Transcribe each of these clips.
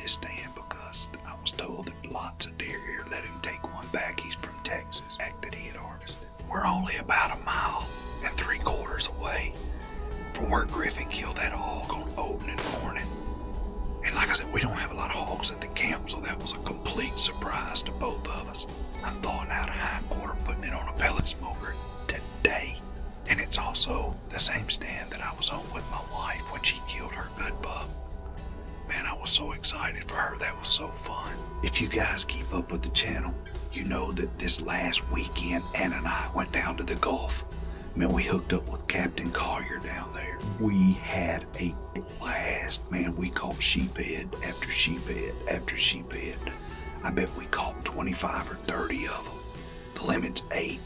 this stand because I was told that lots of deer here let him take one back. He's from Texas, back that he had harvested. We're only about 1.75 miles away from where Griffin killed that hog on opening morning. And like I said, we don't have a lot of hogs at the camp, so that was a complete surprise to both of us. I'm thawing out a hind quarter, putting it on a pellet smoker today. And it's also the same stand that I was on with my wife when she killed her good buck. Man, I was so excited for her. That was so fun. If you guys keep up with the channel, you know that this last weekend, Ann and I went down to the Gulf. Man, we hooked up with Captain Collier down there. We had a blast. Man, we caught sheephead after sheephead after sheephead. I bet we caught 25 or 30 of them. The limit's 8.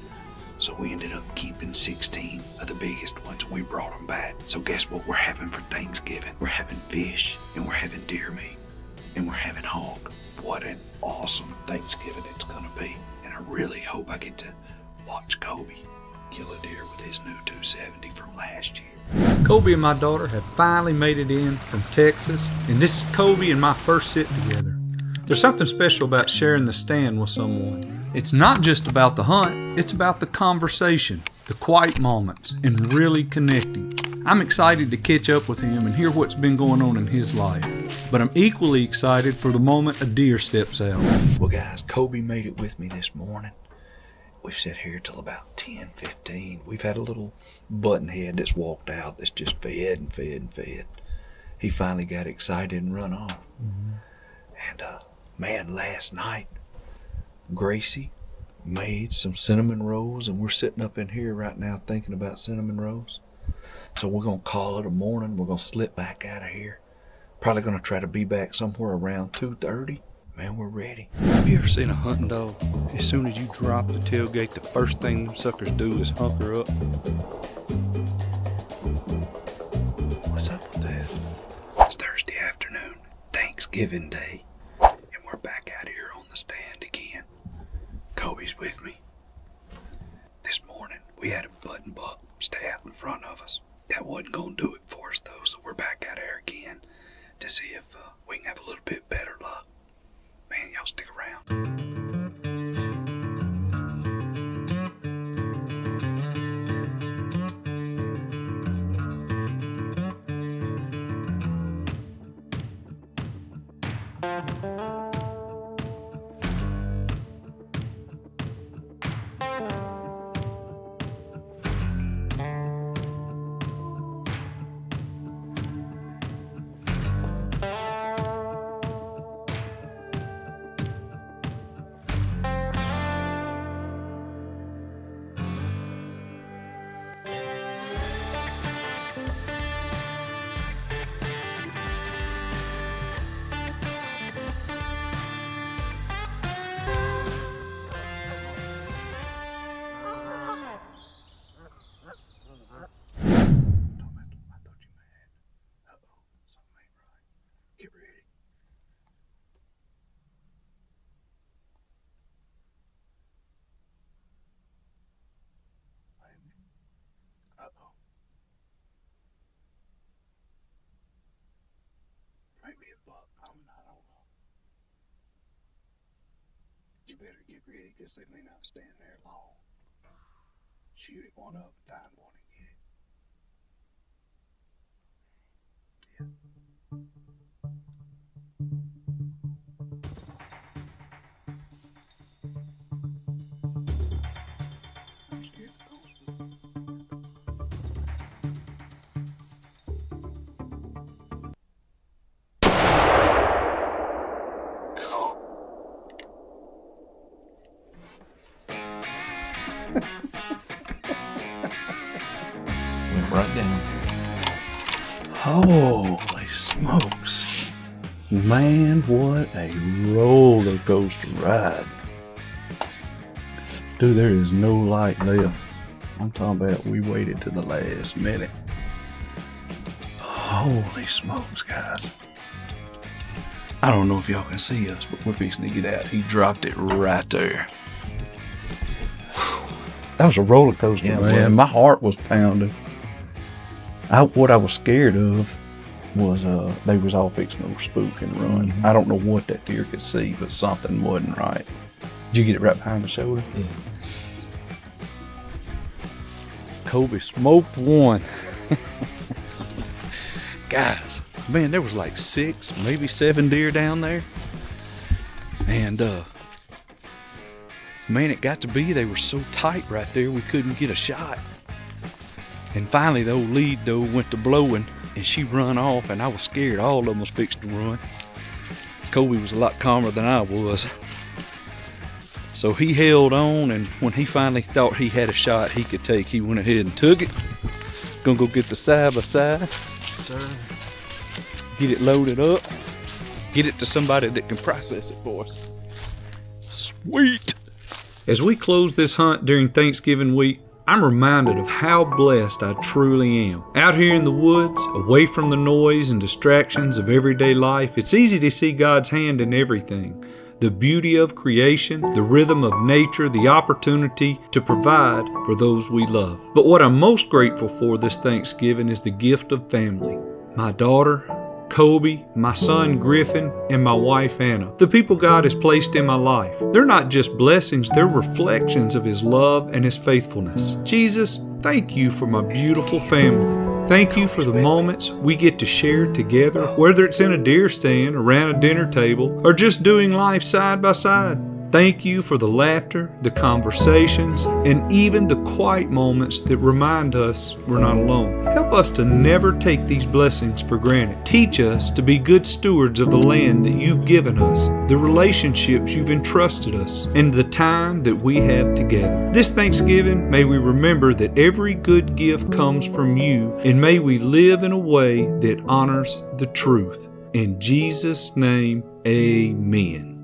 So we ended up keeping 16 of the biggest ones and we brought them back. So guess what we're having for Thanksgiving? We're having fish and we're having deer meat and we're having hog. What an awesome Thanksgiving it's gonna be. And I really hope I get to watch Coby kill a deer with his new 270 from last year. Coby and my daughter have finally made it in from Texas, and this is Coby and my first sit together. There's something special about sharing the stand with someone. It's not just about the hunt, it's about the conversation, the quiet moments, and really connecting. I'm excited to catch up with him and hear what's been going on in his life, but I'm equally excited for the moment a deer steps out. Well guys, Coby made it with me this morning. We've sat here till about 10:15. We've had a little buttonhead that's walked out that's just fed and fed and fed. He finally got excited and run off. And man, last night, Gracie made some cinnamon rolls, and we're sitting up in here right now thinking about cinnamon rolls. So we're gonna call it a morning. We're gonna slip back out of here. Probably gonna try to be back somewhere around 2:30. Man, we're ready. Have you ever seen a hunting dog? As soon as you drop the tailgate, the first thing them suckers do is hunker up. What's up with that? It's Thursday afternoon, Thanksgiving Day, and we're back out here on the stand again. Coby's with me. This morning, we had a button buck stay out in front of us. That wasn't gonna do it for us though, so we're back out here again to see if we can have a little bit better luck. Man, y'all stick around. Maybe a buck coming, I don't know. You better get ready because they may not stand there long. Shoot it one up, find one and get it. I'm scared to go. Went right down. Holy smokes. Man, what a roller coaster ride. Dude, there is no light left. I'm talking about we waited to the last minute. Holy smokes, guys. I don't know if y'all can see us, but we're fixing to get out. He dropped it right there. That was a roller coaster, man. My heart was pounding. What I was scared of was they was all fixing to spook and run. I don't know what that deer could see, but something wasn't right. Did you get it right behind the shoulder? Yeah. Coby smoked one. Guys, man, there was like 6, maybe 7 deer down there. And man, it got to be they were so tight right there we couldn't get a shot. And finally the old lead doe went to blowing and she run off, and I was scared all of them was fixed to run. Coby was a lot calmer than I was. So he held on, and when he finally thought he had a shot he could take, he went ahead and took it. Gonna go get the side by side. Sir. Get it loaded up. Get it to somebody that can process it for us. Sweet. As we close this hunt during Thanksgiving week, I'm reminded of how blessed I truly am. Out here in the woods, away from the noise and distractions of everyday life, it's easy to see God's hand in everything. The beauty of creation, the rhythm of nature, the opportunity to provide for those we love. But what I'm most grateful for this Thanksgiving is the gift of family. My daughter, Coby, my son Griffin, and my wife Anna. The people God has placed in my life. They're not just blessings, they're reflections of His love and His faithfulness. Jesus, thank you for my beautiful family. Thank you for the moments we get to share together, whether it's in a deer stand, around a dinner table, or just doing life side by side. Thank you for the laughter, the conversations, and even the quiet moments that remind us we're not alone. Help us to never take these blessings for granted. Teach us to be good stewards of the land that you've given us, the relationships you've entrusted us, and the time that we have together. This Thanksgiving, may we remember that every good gift comes from you, and may we live in a way that honors the truth. In Jesus' name, amen.